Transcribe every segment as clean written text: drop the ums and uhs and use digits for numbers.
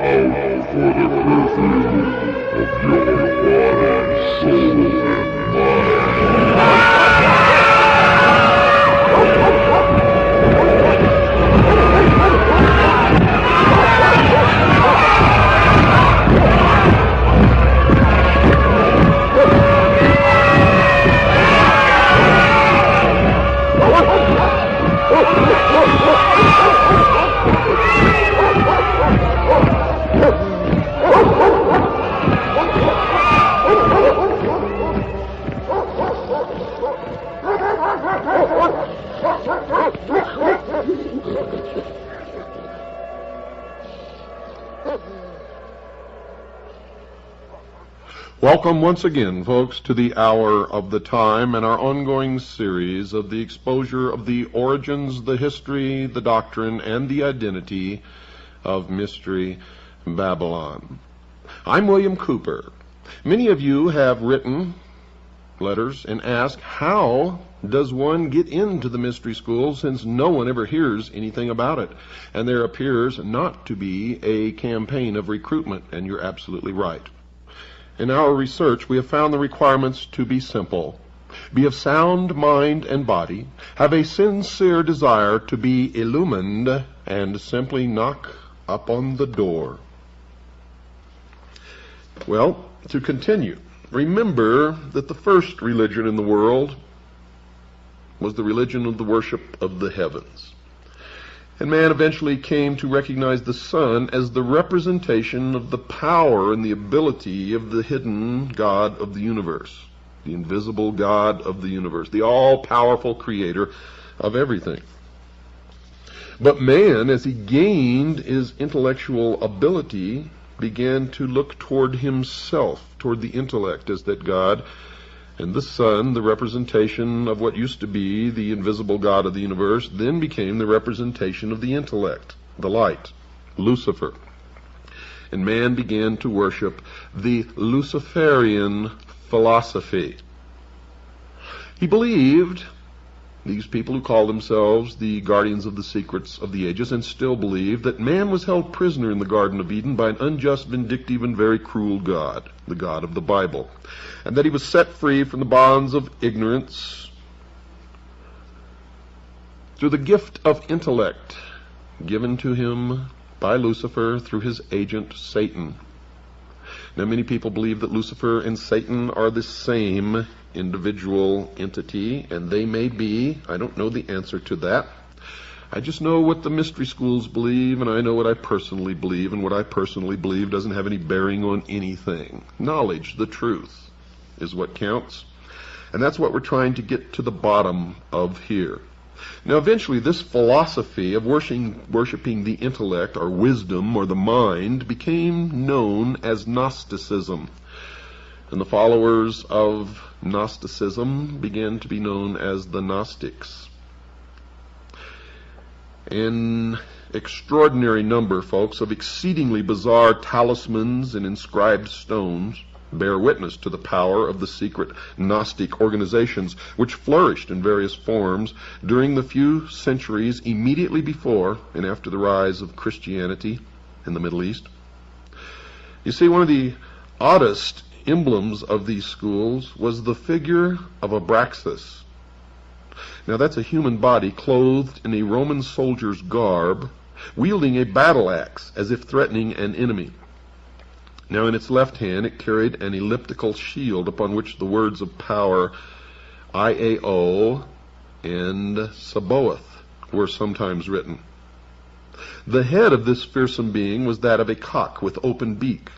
out for the curfew of your body, soul, and mind. Welcome once again, folks, to the Hour of the Time and our ongoing series of the exposure of the origins, the history, the doctrine, and the identity of Mystery Babylon. I'm William Cooper. Many of you have written letters and asked, how does one get into the mystery school since no one ever hears anything about it? And there appears not to be a campaign of recruitment, and you're absolutely right. In our research, we have found the requirements to be simple. Be of sound mind and body, have a sincere desire to be illumined, and simply knock up on the door. Well, to continue, remember that the first religion in the world was the religion of the worship of the heavens. And man eventually came to recognize the sun as the representation of the power and the ability of the hidden God of the universe, the invisible God of the universe, the all-powerful creator of everything. But man, as he gained his intellectual ability, began to look toward himself, toward the intellect as that God, and the sun, the representation of what used to be the invisible God of the universe, then became the representation of the intellect, the light, Lucifer. And man began to worship the Luciferian philosophy. He believed, these people who call themselves the guardians of the secrets of the ages, and still believe, that man was held prisoner in the Garden of Eden by an unjust, vindictive, and very cruel God, the God of the Bible, and that he was set free from the bonds of ignorance through the gift of intellect given to him by Lucifer through his agent Satan. Now, many people believe that Lucifer and Satan are the same individual entity, and they may be. I don't know the answer to that. I just know what the mystery schools believe, and I know what I personally believe, and what I personally believe doesn't have any bearing on anything. Knowledge, the truth, is what counts, and that's what we're trying to get to the bottom of here. Now, eventually, this philosophy of worshiping the intellect, or wisdom, or the mind, became known as Gnosticism. And the followers of Gnosticism began to be known as the Gnostics. An extraordinary number, folks, of exceedingly bizarre talismans and inscribed stones bear witness to the power of the secret Gnostic organizations which flourished in various forms during the few centuries immediately before and after the rise of Christianity in the Middle East. You see, one of the oddest emblems of these schools was the figure of Abraxas. Now, that's a human body clothed in a Roman soldier's garb, wielding a battle axe as if threatening an enemy. Now, in its left hand, it carried an elliptical shield upon which the words of power Iao and Sabaoth were sometimes written. The head of this fearsome being was that of a cock with open beak.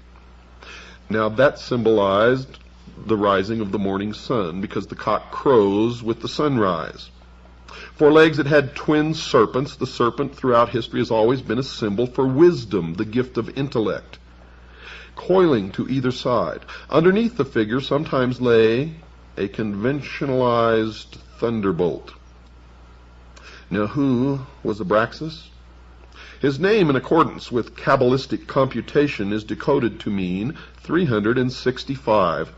Now, that symbolized the rising of the morning sun, because the cock crows with the sunrise. For legs, it had twin serpents. The serpent throughout history has always been a symbol for wisdom, the gift of intellect, coiling to either side. Underneath the figure sometimes lay a conventionalized thunderbolt. Now, who was Abraxas? His name, in accordance with Kabbalistic computation, is decoded to mean 365.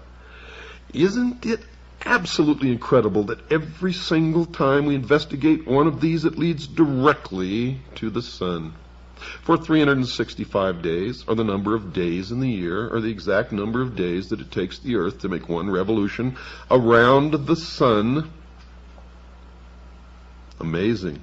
Isn't it absolutely incredible that every single time we investigate one of these, it leads directly to the sun? For 365 days, or the number of days in the year, or the exact number of days that it takes the earth to make one revolution around the sun. Amazing.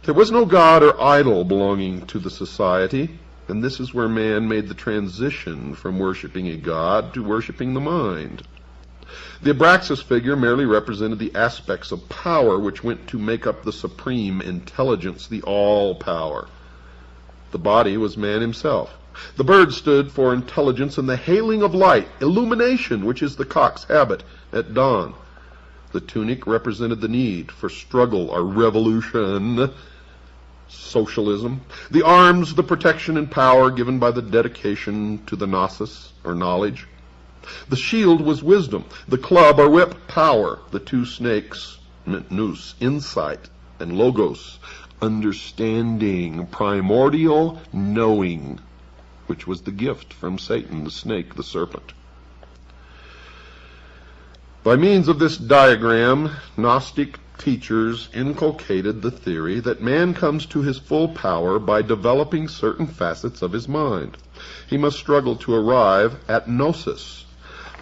There was no god or idol belonging to the society, and this is where man made the transition from worshiping a god to worshiping the mind. The Abraxas figure merely represented the aspects of power which went to make up the supreme intelligence, the all-power. The body was man himself. The bird stood for intelligence and the hailing of light, illumination, which is the cock's habit at dawn. The tunic represented the need for struggle or revolution, socialism. The arms, the protection and power given by the dedication to the gnosis, or knowledge. The shield was wisdom. The club or whip, power. The two snakes meant nous, insight, and logos, understanding, primordial knowing, which was the gift from Satan, the snake, the serpent. By means of this diagram, Gnostic teachers inculcated the theory that man comes to his full power by developing certain facets of his mind. He must struggle to arrive at gnosis.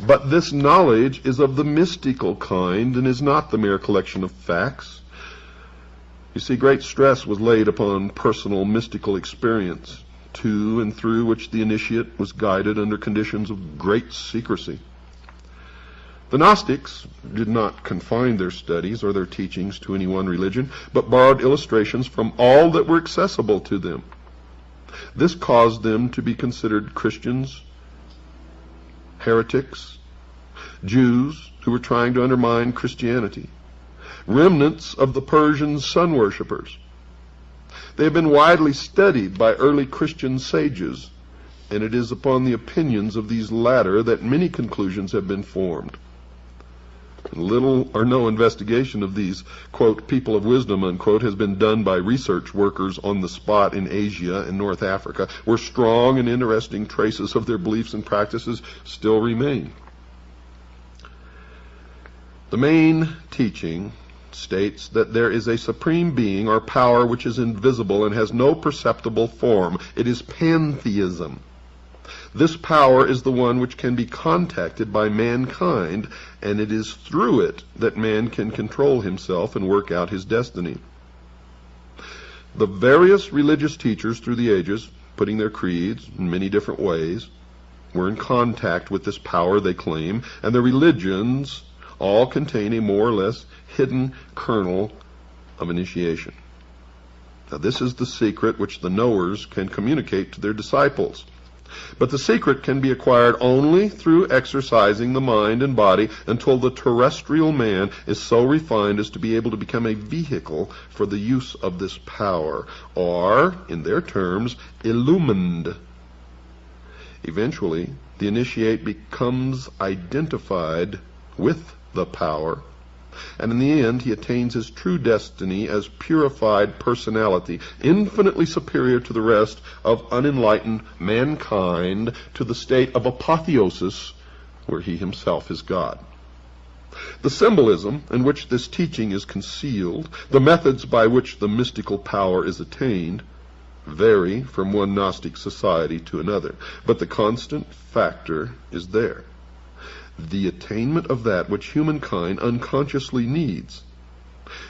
But this knowledge is of the mystical kind and is not the mere collection of facts. You see, great stress was laid upon personal mystical experience, to and through which the initiate was guided under conditions of great secrecy. The Gnostics did not confine their studies or their teachings to any one religion, but borrowed illustrations from all that were accessible to them. This caused them to be considered Christians, heretics, Jews who were trying to undermine Christianity, remnants of the Persian sun worshippers. They have been widely studied by early Christian sages, and it is upon the opinions of these latter that many conclusions have been formed. Little or no investigation of these, quote, people of wisdom, unquote, has been done by research workers on the spot in Asia and North Africa, where strong and interesting traces of their beliefs and practices still remain. The main teaching states that there is a supreme being or power which is invisible and has no perceptible form. It is pantheism. This power is the one which can be contacted by mankind, and it is through it that man can control himself and work out his destiny. The various religious teachers through the ages, putting their creeds in many different ways, were in contact with this power they claim, and their religions all contain a more or less hidden kernel of initiation. Now, this is the secret which the knowers can communicate to their disciples. But the secret can be acquired only through exercising the mind and body until the terrestrial man is so refined as to be able to become a vehicle for the use of this power, or, in their terms, illumined. Eventually, the initiate becomes identified with the power, and in the end he attains his true destiny as purified personality, infinitely superior to the rest of unenlightened mankind, to the state of apotheosis, where he himself is God. The symbolism in which this teaching is concealed, the methods by which the mystical power is attained, vary from one Gnostic society to another, but the constant factor is there: the attainment of that which humankind unconsciously needs.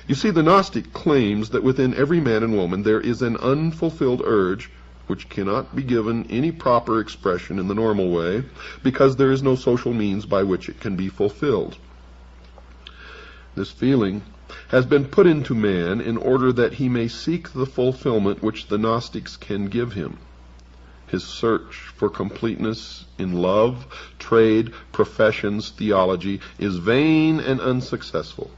You see, the Gnostic claims that within every man and woman there is an unfulfilled urge which cannot be given any proper expression in the normal way, because there is no social means by which it can be fulfilled. This feeling has been put into man in order that he may seek the fulfillment which the Gnostics can give him. His search for completeness in love, trade, professions, theology is vain and unsuccessful.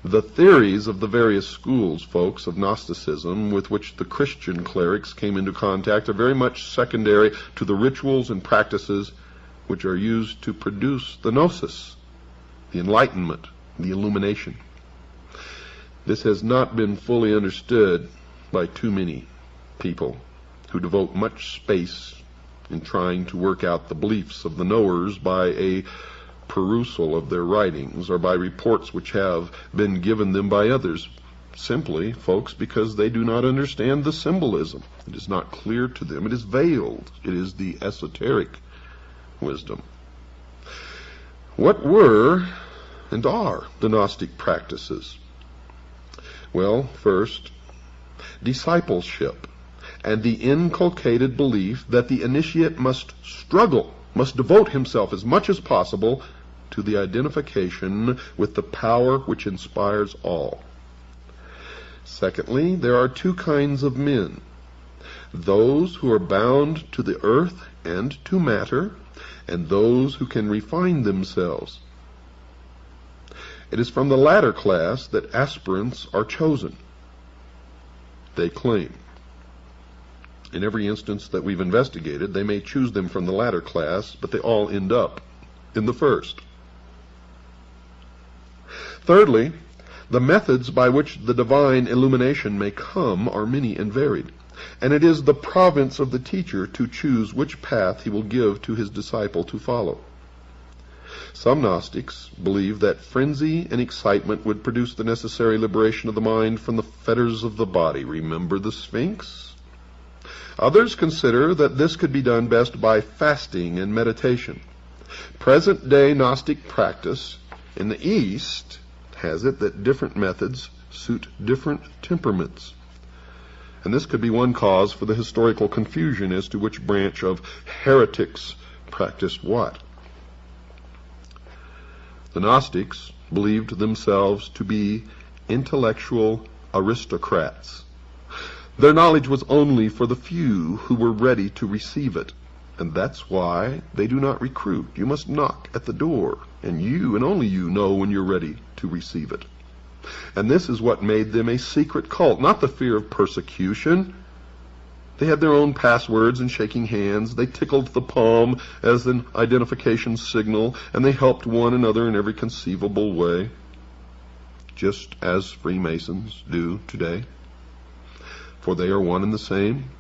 The theories of the various schools, folks, of Gnosticism with which the Christian clerics came into contact are very much secondary to the rituals and practices which are used to produce the gnosis, the enlightenment, the illumination. This has not been fully understood by too many people who devote much space in trying to work out the beliefs of the knowers by a perusal of their writings or by reports which have been given them by others. simply, folks, because they do not understand the symbolism. It is not clear to them. It is veiled. It is the esoteric wisdom. What were and are the Gnostic practices? Well, first, discipleship, and the inculcated belief that the initiate must struggle, must devote himself as much as possible to the identification with the power which inspires all. Secondly, there are two kinds of men: those who are bound to the earth and to matter, and those who can refine themselves. It is from the latter class that aspirants are chosen, they claim. In every instance that we've investigated, they may choose them from the latter class, but they all end up in the first. Thirdly, the methods by which the divine illumination may come are many and varied, and it is the province of the teacher to choose which path he will give to his disciple to follow. Some Gnostics believe that frenzy and excitement would produce the necessary liberation of the mind from the fetters of the body. Remember the Sphinx? Others consider that this could be done best by fasting and meditation. Present-day Gnostic practice in the East has it that different methods suit different temperaments. And this could be one cause for the historical confusion as to which branch of heretics practiced what. The Gnostics believed themselves to be intellectual aristocrats. Their knowledge was only for the few who were ready to receive it, and that's why they do not recruit. You must knock at the door, and you and only you know when you're ready to receive it. And this is what made them a secret cult, not the fear of persecution. They had their own passwords and shaking hands. They tickled the palm as an identification signal, and they helped one another in every conceivable way, just as Freemasons do today. For they are one and the same,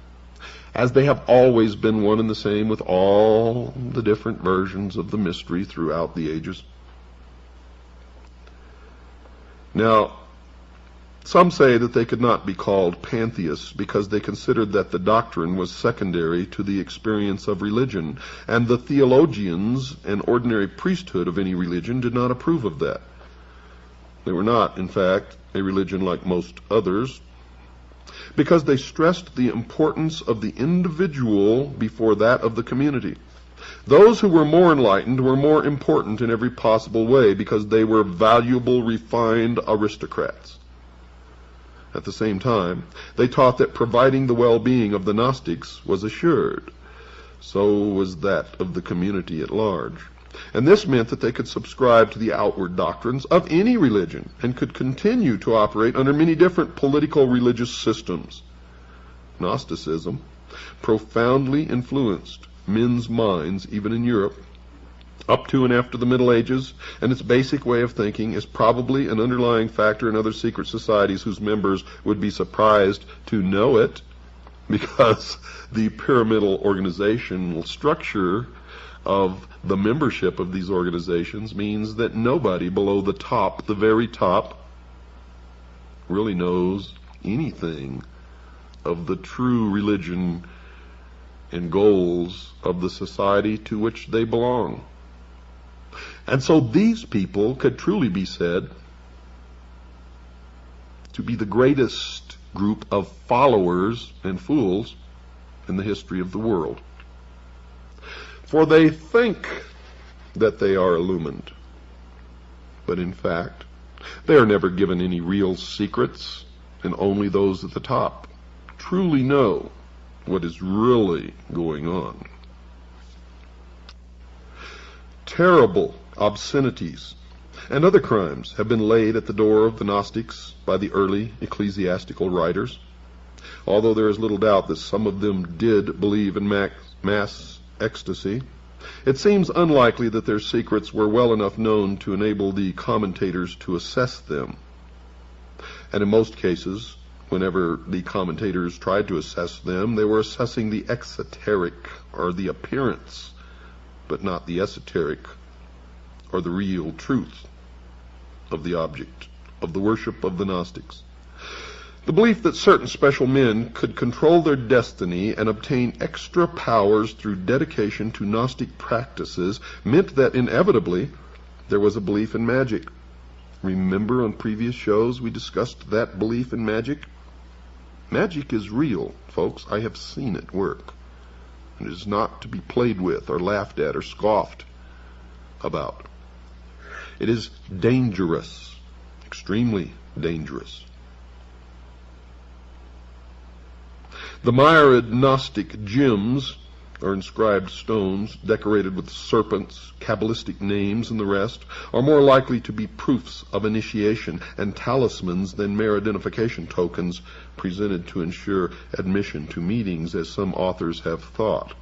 as they have always been one and the same with all the different versions of the mystery throughout the ages. Now, some say that they could not be called pantheists because they considered that the doctrine was secondary to the experience of religion, and the theologians and ordinary priesthood of any religion did not approve of that. They were not, in fact, a religion like most others, because they stressed the importance of the individual before that of the community. Those who were more enlightened were more important in every possible way because they were valuable, refined aristocrats. At the same time, they taught that providing the well-being of the Gnostics was assured. So was that of the community at large. And this meant that they could subscribe to the outward doctrines of any religion and could continue to operate under many different political religious systems. Gnosticism profoundly influenced men's minds, even in Europe, up to and after the Middle Ages, and its basic way of thinking is probably an underlying factor in other secret societies whose members would be surprised to know it, because the pyramidal organizational structure of the membership of these organizations means that nobody below the top, the very top, really knows anything of the true religion and goals of the society to which they belong. And so these people could truly be said to be the greatest group of followers and fools in the history of the world. For they think that they are illumined, but in fact, they are never given any real secrets, and only those at the top truly know what is really going on. Terrible obscenities and other crimes have been laid at the door of the Gnostics by the early ecclesiastical writers, although there is little doubt that some of them did believe in mass ecstasy. It seems unlikely that their secrets were well enough known to enable the commentators to assess them. And in most cases, whenever the commentators tried to assess them, they were assessing the exoteric, or the appearance, but not the esoteric, or the real truth of the object of the worship of the Gnostics. The belief that certain special men could control their destiny and obtain extra powers through dedication to Gnostic practices meant that inevitably there was a belief in magic. Remember on previous shows we discussed that belief in magic? Magic is real, folks. I have seen it work. It is not to be played with or laughed at or scoffed about. It is dangerous, extremely dangerous. The myriad Gnostic gems, or inscribed stones decorated with serpents, Kabbalistic names, and the rest, are more likely to be proofs of initiation and talismans than mere identification tokens presented to ensure admission to meetings, as some authors have thought.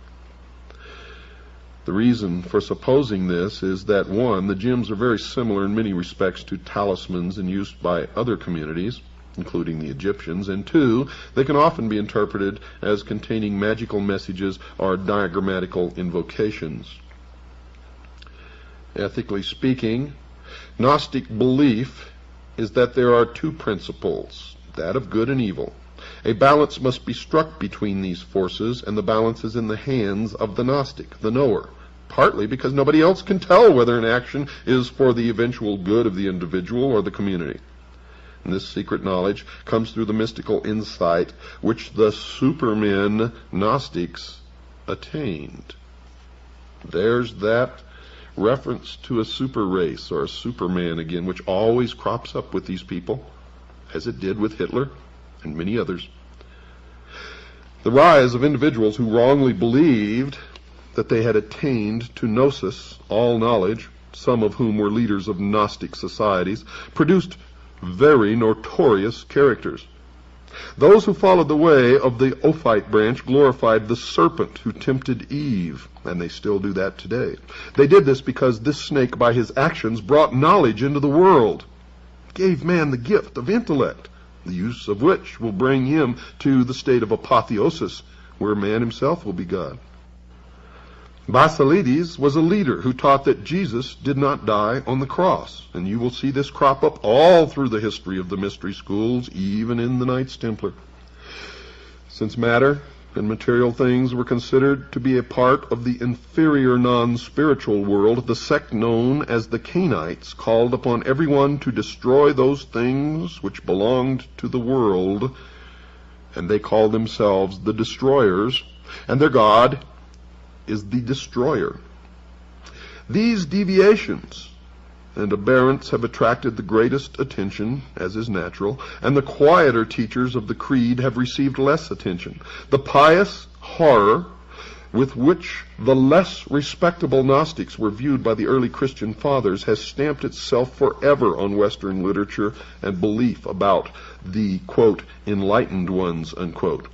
The reason for supposing this is that, one, the gems are very similar in many respects to talismans in use by other communities, including the Egyptians, and two, they can often be interpreted as containing magical messages or diagrammatical invocations. Ethically speaking, Gnostic belief is that there are two principles, that of good and evil. A balance must be struck between these forces, and the balance is in the hands of the Gnostic, the knower, partly because nobody else can tell whether an action is for the eventual good of the individual or the community. And this secret knowledge comes through the mystical insight which the supermen Gnostics attained. There's that reference to a super race or a superman again, which always crops up with these people, as it did with Hitler and many others. The rise of individuals who wrongly believed that they had attained to gnosis, all knowledge, some of whom were leaders of Gnostic societies, produced very notorious characters. Those who followed the way of the Ophite branch glorified the serpent who tempted Eve, and they still do that today. They did this because this snake, by his actions, brought knowledge into the world, gave man the gift of intellect, the use of which will bring him to the state of apotheosis, where man himself will be God. Basilides was a leader who taught that Jesus did not die on the cross, and you will see this crop up all through the history of the mystery schools, even in the Knights Templar. Since matter and material things were considered to be a part of the inferior non-spiritual world, the sect known as the Cainites called upon everyone to destroy those things which belonged to the world, and they called themselves the Destroyers, and their god is the Destroyer. These deviations and aberrants have attracted the greatest attention, as is natural, and the quieter teachers of the creed have received less attention. The pious horror with which the less respectable Gnostics were viewed by the early Christian fathers has stamped itself forever on Western literature and belief about the, quote, enlightened ones, unquote.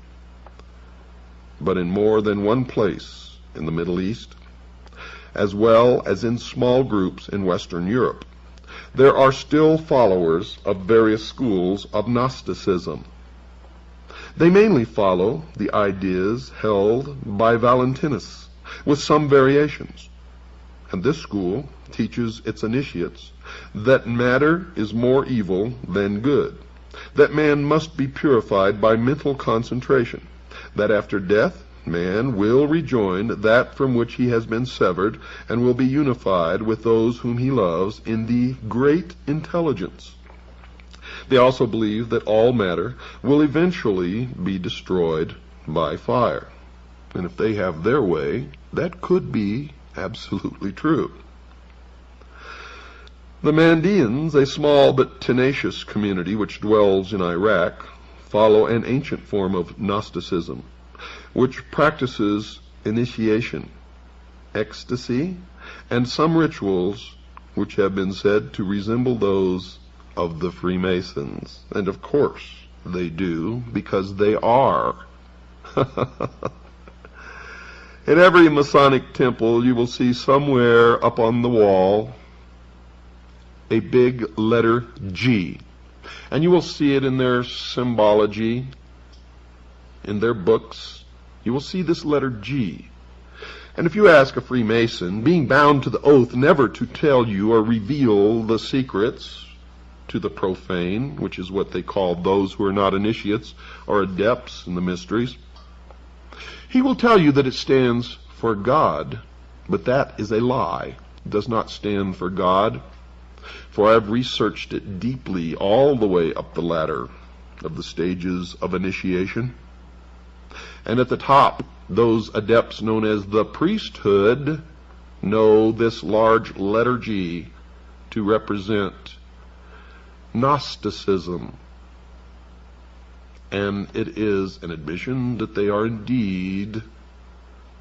But in more than one place in the Middle East, as well as in small groups in Western Europe, there are still followers of various schools of Gnosticism. They mainly follow the ideas held by Valentinus, with some variations. And this school teaches its initiates that matter is more evil than good, that man must be purified by mental concentration, that after death man will rejoin that from which he has been severed, and will be unified with those whom he loves in the great intelligence. They also believe that all matter will eventually be destroyed by fire. And if they have their way, that could be absolutely true. The Mandeans, a small but tenacious community which dwells in Iraq, follow an ancient form of Gnosticism, which practices initiation, ecstasy, and some rituals which have been said to resemble those of the Freemasons. And of course they do, because they are. In every Masonic temple you will see somewhere up on the wall a big letter G. And you will see it in their symbology, in their books. You will see this letter G. And if you ask a Freemason, being bound to the oath never to tell you or reveal the secrets to the profane, which is what they call those who are not initiates or adepts in the mysteries. He will tell you that it stands for God, but that is a lie. It does not stand for God, for I have researched it deeply all the way up the ladder of the stages of initiation. And at the top, those adepts known as the priesthood know this large letter G to represent Gnosticism. And it is an admission that they are indeed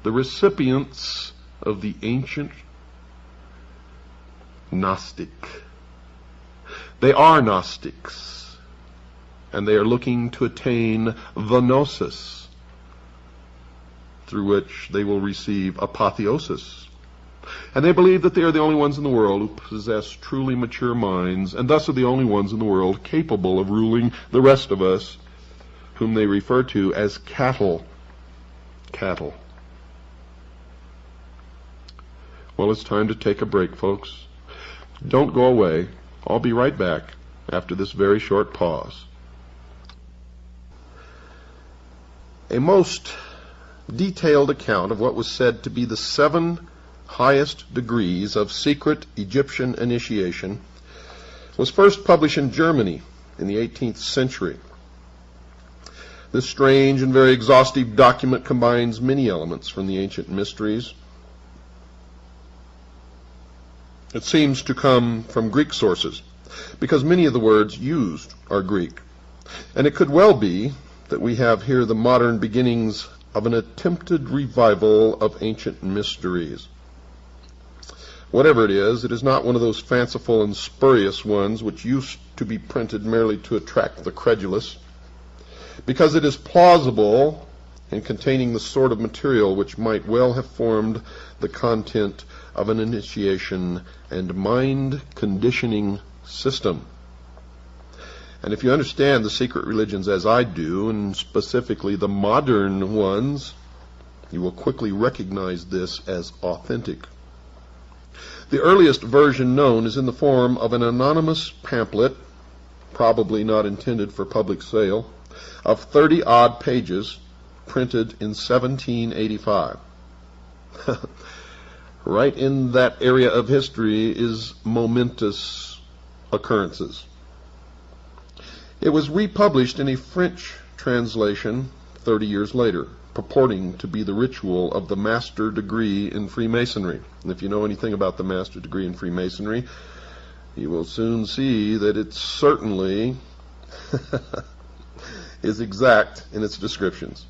the recipients of the ancient Gnostic. They are Gnostics, and they are looking to attain the Gnosis, through which they will receive apotheosis. And they believe that they are the only ones in the world who possess truly mature minds, and thus are the only ones in the world capable of ruling the rest of us, whom they refer to as cattle. Cattle. Well, it's time to take a break, folks. Don't go away. I'll be right back after this very short pause. A most detailed account of what was said to be the 7 highest degrees of secret Egyptian initiation was first published in Germany in the 18th century. This strange and very exhaustive document combines many elements from the ancient mysteries. It seems to come from Greek sources, because many of the words used are Greek. And it could well be that we have here the modern beginnings of an attempted revival of ancient mysteries. Whatever it is not one of those fanciful and spurious ones which used to be printed merely to attract the credulous, because it is plausible and containing the sort of material which might well have formed the content of an initiation and mind conditioning system. And if you understand the secret religions as I do, and specifically the modern ones, you will quickly recognize this as authentic. The earliest version known is in the form of an anonymous pamphlet, probably not intended for public sale, of 30-odd pages, printed in 1785. Right in that area of history is momentous occurrences. It was republished in a French translation 30 years later, purporting to be the ritual of the master degree in Freemasonry. And if you know anything about the master degree in Freemasonry, you will soon see that it certainly is exact in its descriptions.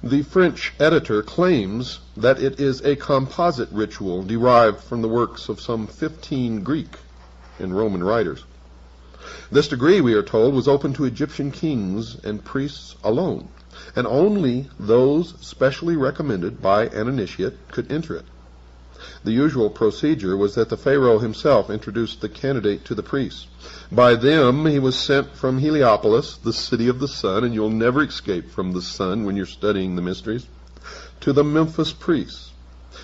The French editor claims that it is a composite ritual derived from the works of some 15 Greek and Roman writers. This degree, we are told, was open to Egyptian kings and priests alone, and only those specially recommended by an initiate could enter it. The usual procedure was that the Pharaoh himself introduced the candidate to the priests. By them he was sent from Heliopolis, the city of the sun, and you'll never escape from the sun when you're studying the mysteries, to the Memphis priests.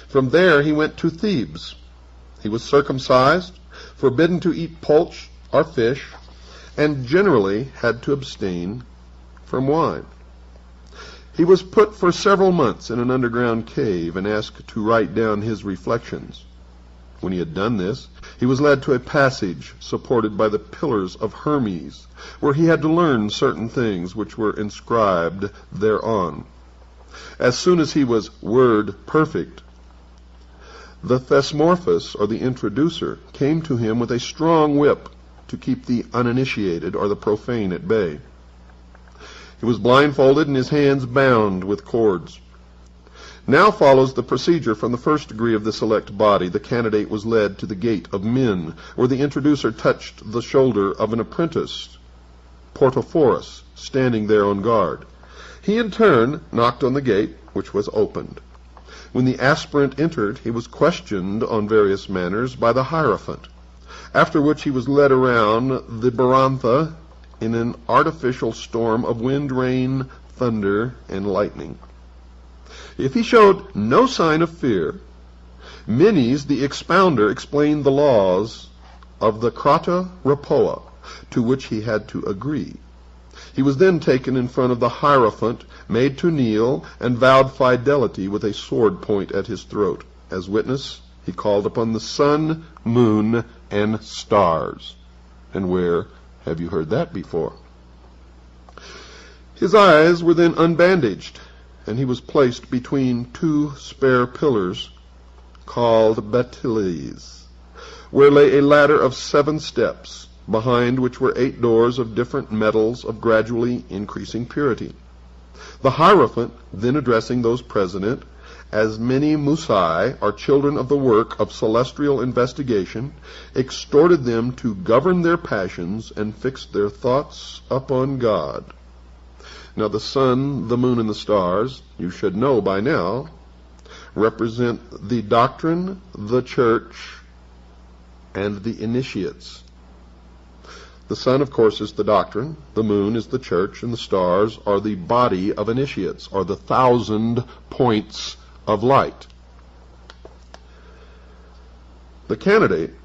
From there he went to Thebes. He was circumcised, forbidden to eat poultry or fish, and generally had to abstain from wine. He was put for several months in an underground cave and asked to write down his reflections. When he had done this, he was led to a passage supported by the pillars of Hermes, where he had to learn certain things which were inscribed thereon. As soon as he was word perfect, the Thesmorphus, or the introducer, came to him with a strong whip to keep the uninitiated or the profane at bay. He was blindfolded and his hands bound with cords. Now follows the procedure from the first degree of the select body. The candidate was led to the gate of men, where the introducer touched the shoulder of an apprentice, Portophorus, standing there on guard. He in turn knocked on the gate, which was opened. When the aspirant entered, he was questioned on various matters by the Hierophant, after which he was led around the Barantha in an artificial storm of wind, rain, thunder, and lightning. If he showed no sign of fear, Menes, the expounder, explained the laws of the Krata Rapoa, to which he had to agree. He was then taken in front of the Hierophant, made to kneel, and vowed fidelity with a sword point at his throat. As witness, he called upon the sun, moon, and stars. And where have you heard that before? His eyes were then unbandaged, and he was placed between two spare pillars called bateles, where lay a ladder of 7 steps, behind which were 8 doors of different metals of gradually increasing purity. The Hierophant, then addressing those present, as many Musai are children of the work of celestial investigation, exhorted them to govern their passions and fix their thoughts upon God. Now the sun, the moon, and the stars, you should know by now, represent the doctrine, the church, and the initiates. The sun, of course, is the doctrine, the moon is the church, and the stars are the body of initiates, or the 1,000 points of light. The candidate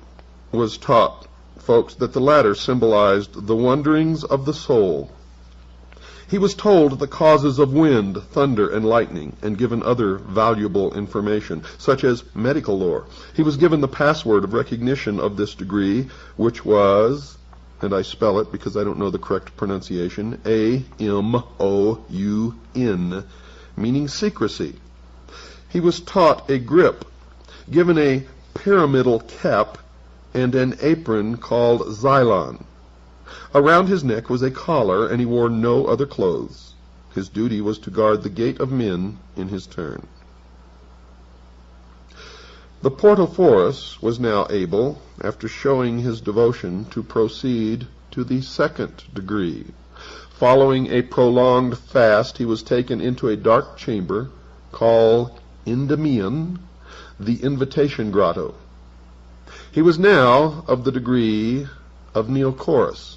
was taught, folks, that the latter symbolized the wanderings of the soul. He was told the causes of wind, thunder, and lightning, and given other valuable information, such as medical lore. He was given the password of recognition of this degree, which was, and I spell it because I don't know the correct pronunciation, A-M-O-U-N, meaning secrecy. He was taught a grip, given a pyramidal cap, and an apron called xylon. Around his neck was a collar, and he wore no other clothes. His duty was to guard the gate of men in his turn. The Portophorus was now able, after showing his devotion, to proceed to the 2nd degree. Following a prolonged fast, he was taken into a dark chamber called Endymion, the Invitation Grotto. He was now of the degree of Neocorus.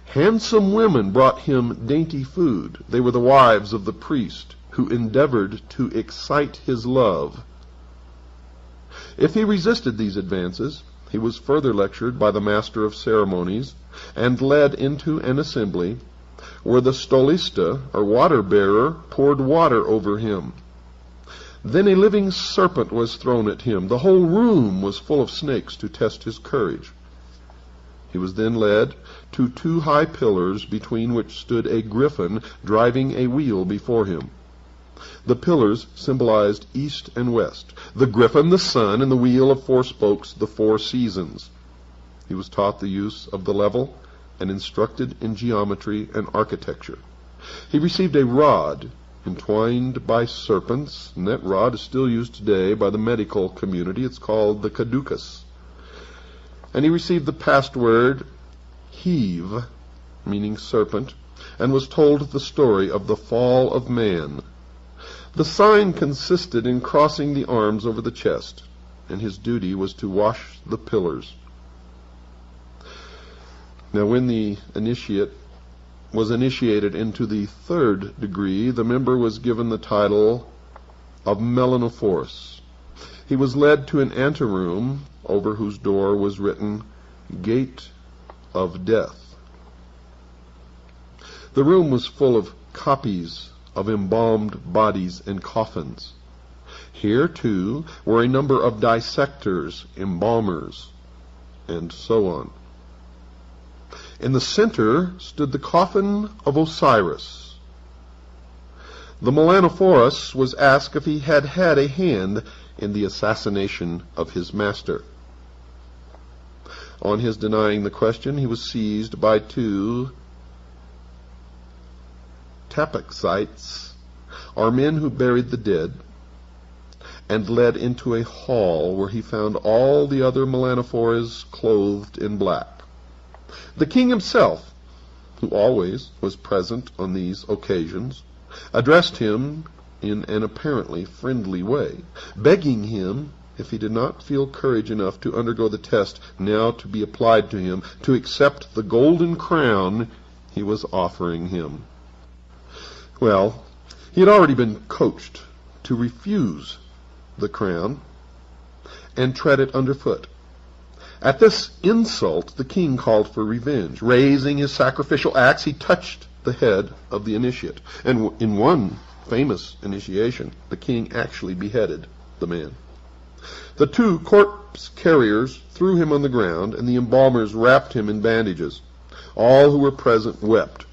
Handsome women brought him dainty food. They were the wives of the priest, who endeavored to excite his love. If he resisted these advances, he was further lectured by the master of ceremonies, and led into an assembly, where the stolista, or water-bearer, poured water over him. Then a living serpent was thrown at him. The whole room was full of snakes to test his courage. He was then led to 2 high pillars, between which stood a griffin driving a wheel before him. The pillars symbolized east and west, the griffin the sun, and the wheel of 4 spokes the 4 seasons. He was taught the use of the level and instructed in geometry and architecture. He received a rod entwined by serpents, and that rod is still used today by the medical community. It's called the caducus. And he received the password Heave, meaning serpent, and was told the story of the fall of man. The sign consisted in crossing the arms over the chest, and his duty was to wash the pillars. Now, when the initiate was initiated into the 3rd degree, the member was given the title of Melanophorus. He was led to an anteroom, over whose door was written, Gate of Death. The room was full of copies of embalmed bodies and coffins. Here, too, were a number of dissectors, embalmers, and so on. In the center stood the coffin of Osiris. The Melanophorus was asked if he had had a hand in the assassination of his master. On his denying the question, he was seized by 2 tapaxites, or men who buried the dead, and led into a hall where he found all the other Melanophores clothed in black. The king himself, who always was present on these occasions, addressed him in an apparently friendly way, begging him, if he did not feel courage enough to undergo the test now to be applied to him, to accept the golden crown he was offering him. Well, he had already been coached to refuse the crown and tread it underfoot. At this insult, the king called for revenge. Raising his sacrificial axe, he touched the head of the initiate. And in one famous initiation, the king actually beheaded the man. The two corpse carriers threw him on the ground, and the embalmers wrapped him in bandages. All who were present wept.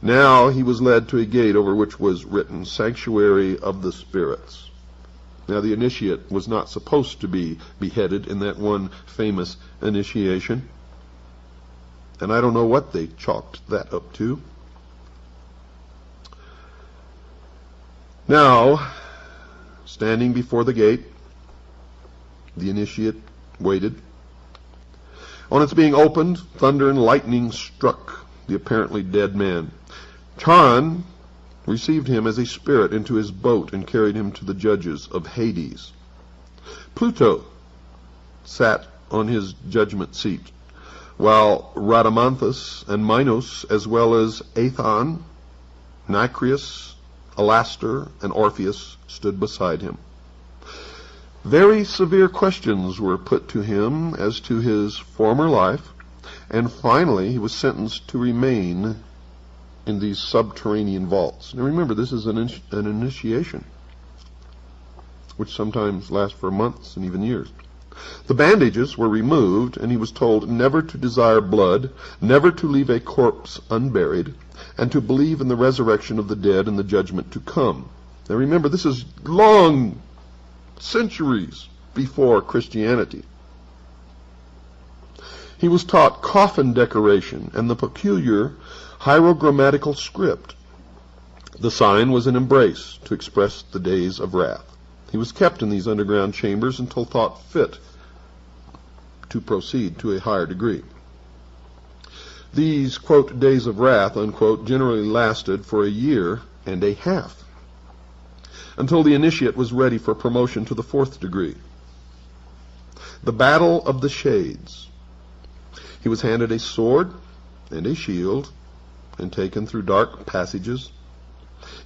Now he was led to a gate over which was written, Sanctuary of the Spirits. Now the initiate was not supposed to be beheaded in that one famous initiation. And I don't know what they chalked that up to. Now, standing before the gate, the initiate waited. On its being opened, thunder and lightning struck the apparently dead man. Charon received him as a spirit into his boat and carried him to the judges of Hades. Pluto sat on his judgment seat, while Rhadamanthus and Minos, as well as Aethon, Nicreus, Alastor, and Orpheus, stood beside him. Very severe questions were put to him as to his former life, and finally he was sentenced to remain in these subterranean vaults. Now remember, this is an initiation, which sometimes lasts for months and even years. The bandages were removed, and he was told never to desire blood, never to leave a corpse unburied, and to believe in the resurrection of the dead and the judgment to come. Now remember, this is long centuries before Christianity. He was taught coffin decoration and the peculiar hierogrammatical script. The sign was an embrace to express the days of wrath. He was kept in these underground chambers until thought fit to proceed to a higher degree. These, quote, days of wrath, unquote, generally lasted for a year and a half, until the initiate was ready for promotion to the 4th degree. The Battle of the Shades. He was handed a sword and a shield and taken through dark passages.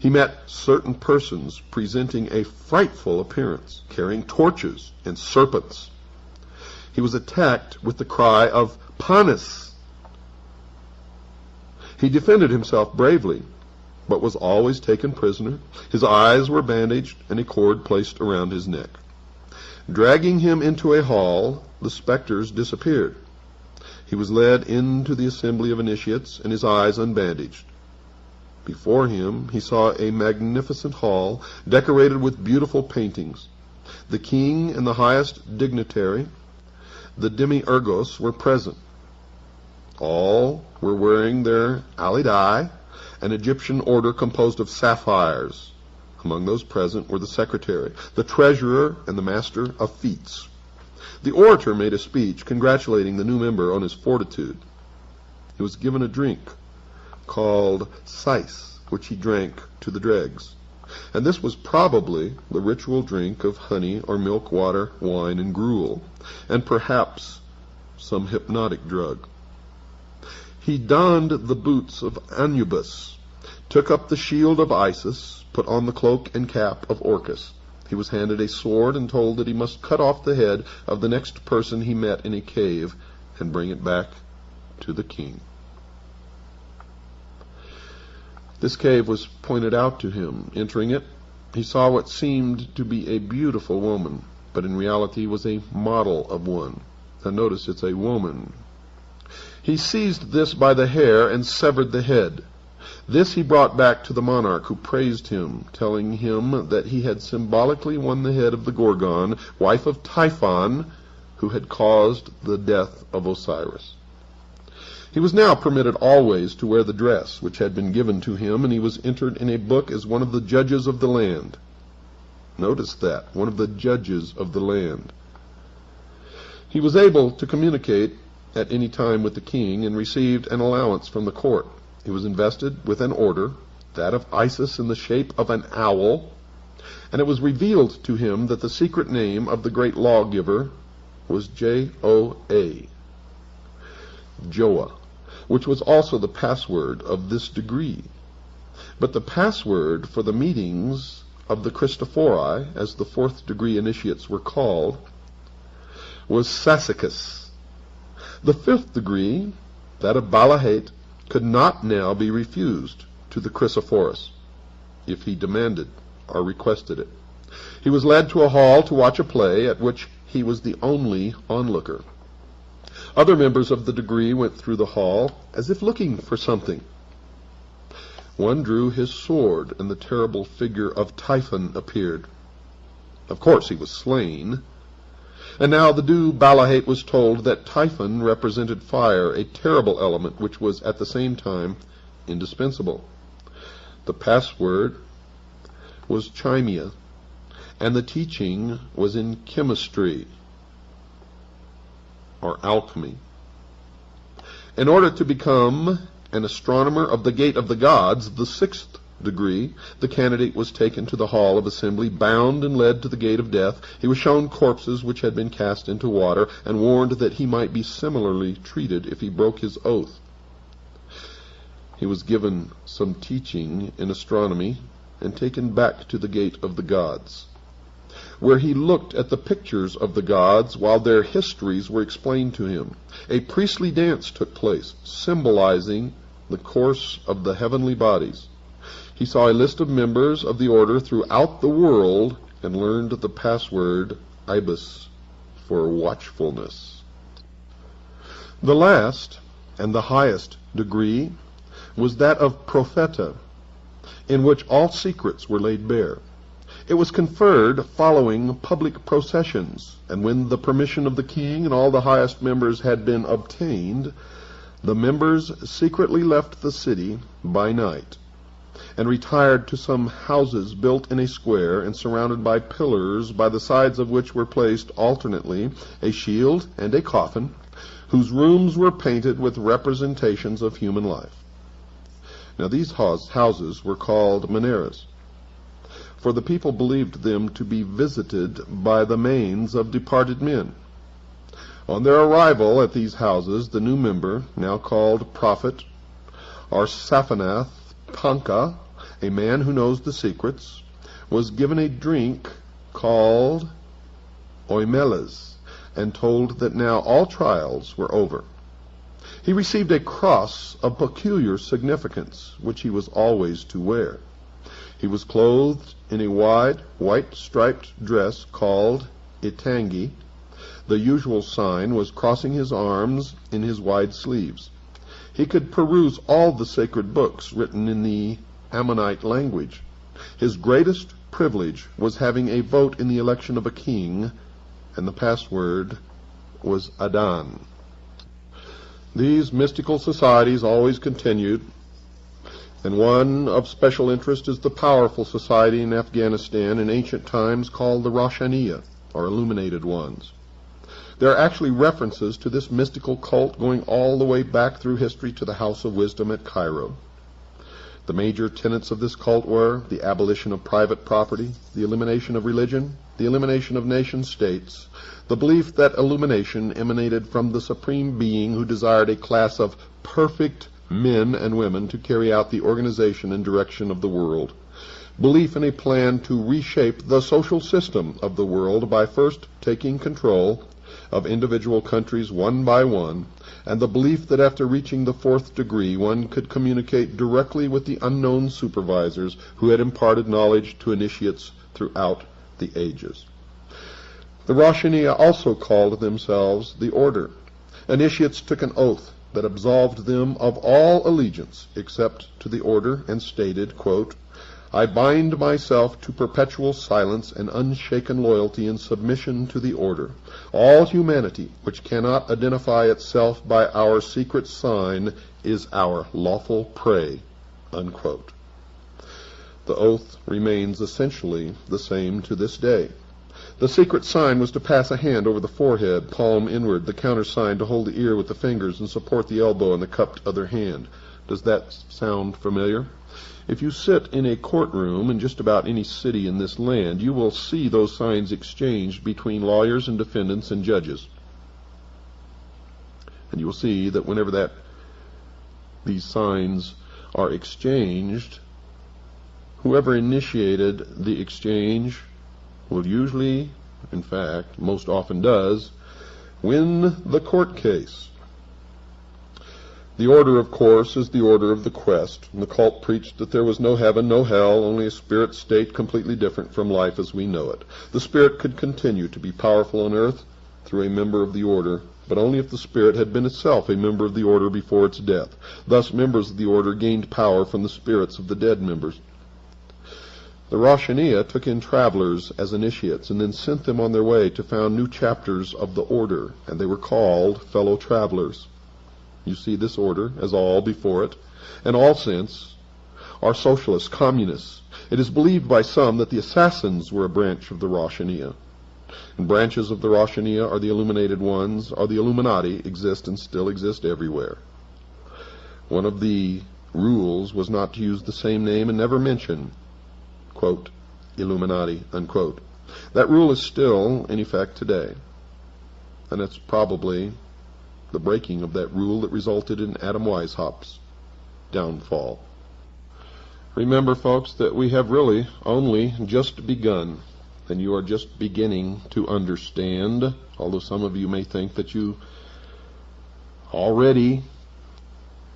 He met certain persons presenting a frightful appearance, carrying torches and serpents. He was attacked with the cry of Panis. He defended himself bravely, but was always taken prisoner. His eyes were bandaged and a cord placed around his neck. Dragging him into a hall, the specters disappeared. He was led into the assembly of initiates, and his eyes unbandaged. Before him he saw a magnificent hall decorated with beautiful paintings. The king and the highest dignitary, the demiurgos, were present. All were wearing their alidai, an Egyptian order composed of sapphires. Among those present were the secretary, the treasurer, and the master of feats. The orator made a speech congratulating the new member on his fortitude. He was given a drink called sais, which he drank to the dregs. And this was probably the ritual drink of honey or milk, water, wine, and gruel, and perhaps some hypnotic drug. He donned the boots of Anubis, took up the shield of Isis, put on the cloak and cap of Orcus. He was handed a sword and told that he must cut off the head of the next person he met in a cave and bring it back to the king. This cave was pointed out to him. Entering it, he saw what seemed to be a beautiful woman, but in reality was a model of one. Now notice it's a woman. He seized this by the hair and severed the head. This he brought back to the monarch, who praised him, telling him that he had symbolically won the head of the Gorgon, wife of Typhon, who had caused the death of Osiris. He was now permitted always to wear the dress which had been given to him, and he was entered in a book as one of the judges of the land. Notice that, one of the judges of the land. He was able to communicate at any time with the king and received an allowance from the court. He was invested with an order, that of Isis in the shape of an owl, and it was revealed to him that the secret name of the great lawgiver was Joa, Joa, which was also the password of this degree. But the password for the meetings of the Christophori, as the 4th degree initiates were called, was Sassicus, The fifth degree, that of Balahate, could not now be refused to the Chrysophorus if he demanded or requested it. He was led to a hall to watch a play at which he was the only onlooker. Other members of the degree went through the hall as if looking for something. One drew his sword, and the terrible figure of Typhon appeared. Of course he was slain. And now the Dew Balahate was told that Typhon represented fire, a terrible element which was at the same time indispensable. The password was chimia, and the teaching was in chemistry or alchemy. In order to become an astronomer of the gate of the gods, the sixth degree, the candidate was taken to the hall of assembly, bound and led to the gate of death. He was shown corpses which had been cast into water, and warned that he might be similarly treated if he broke his oath. He was given some teaching in astronomy and taken back to the gate of the gods, where he looked at the pictures of the gods while their histories were explained to him. A priestly dance took place, symbolizing the course of the heavenly bodies. He saw a list of members of the order throughout the world and learned the password Ibis for watchfulness. The last and the highest degree was that of Propheta, in which all secrets were laid bare. It was conferred following public processions, and when the permission of the king and all the highest members had been obtained, the members secretly left the city by night and retired to some houses built in a square and surrounded by pillars, by the sides of which were placed alternately a shield and a coffin, whose rooms were painted with representations of human life. Now these houses were called Maneras, for the people believed them to be visited by the manes of departed men. On their arrival at these houses, the new member, now called Prophet, or Saphanath Panka, a man who knows the secrets, was given a drink called oimelas, and told that now all trials were over. He received a cross of peculiar significance, which he was always to wear. He was clothed in a wide, white striped dress called itangi. The usual sign was crossing his arms in his wide sleeves. He could peruse all the sacred books written in the Ammonite language. His greatest privilege was having a vote in the election of a king, and the password was Adan. These mystical societies always continued, and one of special interest is the powerful society in Afghanistan in ancient times called the Roshaniya, or Illuminated Ones. There are actually references to this mystical cult going all the way back through history to the House of Wisdom at Cairo. The major tenets of this cult were the abolition of private property, the elimination of religion, the elimination of nation-states, the belief that illumination emanated from the Supreme Being who desired a class of perfect men and women to carry out the organization and direction of the world, belief in a plan to reshape the social system of the world by first taking control of individual countries one by one, and the belief that after reaching the fourth degree one could communicate directly with the unknown supervisors who had imparted knowledge to initiates throughout the ages. The Roshaniya also called themselves the Order. Initiates took an oath that absolved them of all allegiance except to the Order, and stated, quote, "I bind myself to perpetual silence and unshaken loyalty and submission to the Order. All humanity which cannot identify itself by our secret sign is our lawful prey," unquote. The oath remains essentially the same to this day. The secret sign was to pass a hand over the forehead, palm inward, the countersign to hold the ear with the fingers and support the elbow in the cupped other hand. Does that sound familiar? If you sit in a courtroom in just about any city in this land, you will see those signs exchanged between lawyers and defendants and judges. And you will see that whenever these signs are exchanged, whoever initiated the exchange will usually, in fact, most often does, win the court case. The order, of course, is the order of the quest, and the cult preached that there was no heaven, no hell, only a spirit state completely different from life as we know it. The spirit could continue to be powerful on earth through a member of the order, but only if the spirit had been itself a member of the order before its death. Thus, members of the order gained power from the spirits of the dead members. The Roshaniya took in travelers as initiates and then sent them on their way to found new chapters of the order, and they were called fellow travelers. You see this order, as all before it, and all since, are socialists, communists. It is believed by some that the assassins were a branch of the Roshaniya. And branches of the Roshaniya are the illuminated ones, or the Illuminati, exist and still exist everywhere. One of the rules was not to use the same name and never mention, quote, Illuminati, unquote. That rule is still in effect today. And it's probably the breaking of that rule that resulted in Adam Weishaupt's downfall. Remember, folks, that we have really only just begun, and you are just beginning to understand, although some of you may think that you already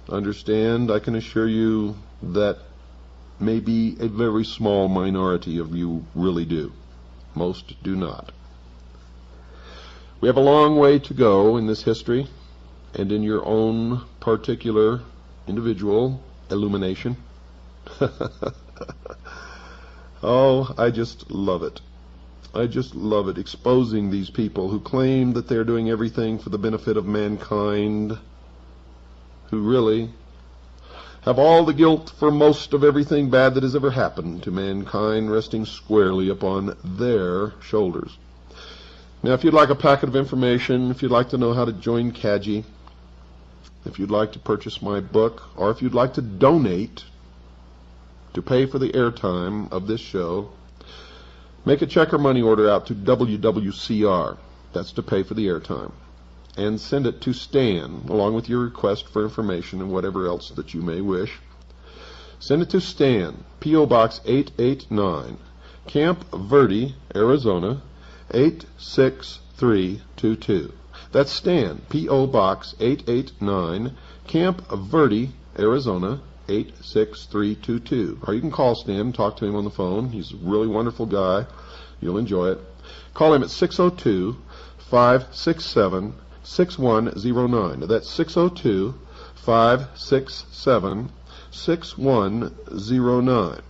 understand. I can assure you that maybe a very small minority of you really do. Most do not. We have a long way to go in this history and in your own particular individual illumination. Oh, I just love it. I just love it, exposing these people who claim that they're doing everything for the benefit of mankind, who really have all the guilt for most of everything bad that has ever happened to mankind resting squarely upon their shoulders. Now, if you'd like a packet of information, if you'd like to know how to join CAGI, if you'd like to purchase my book, or if you'd like to donate to pay for the airtime of this show, make a check or money order out to WWCR. That's to pay for the airtime. And send it to Stan, along with your request for information and whatever else that you may wish. Send it to Stan, P.O. Box 889, Camp Verde, Arizona, 86322. That's Stan, P.O. Box 889, Camp Verde, Arizona, 86322. Or you can call Stan and talk to him on the phone. He's a really wonderful guy. You'll enjoy it. Call him at 602-567-6109. That's 602-567-6109.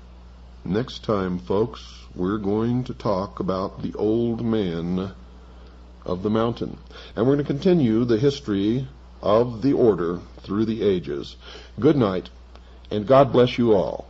Next time, folks, we're going to talk about the old man of the mountain. And we're going to continue the history of the order through the ages. Good night, and God bless you all.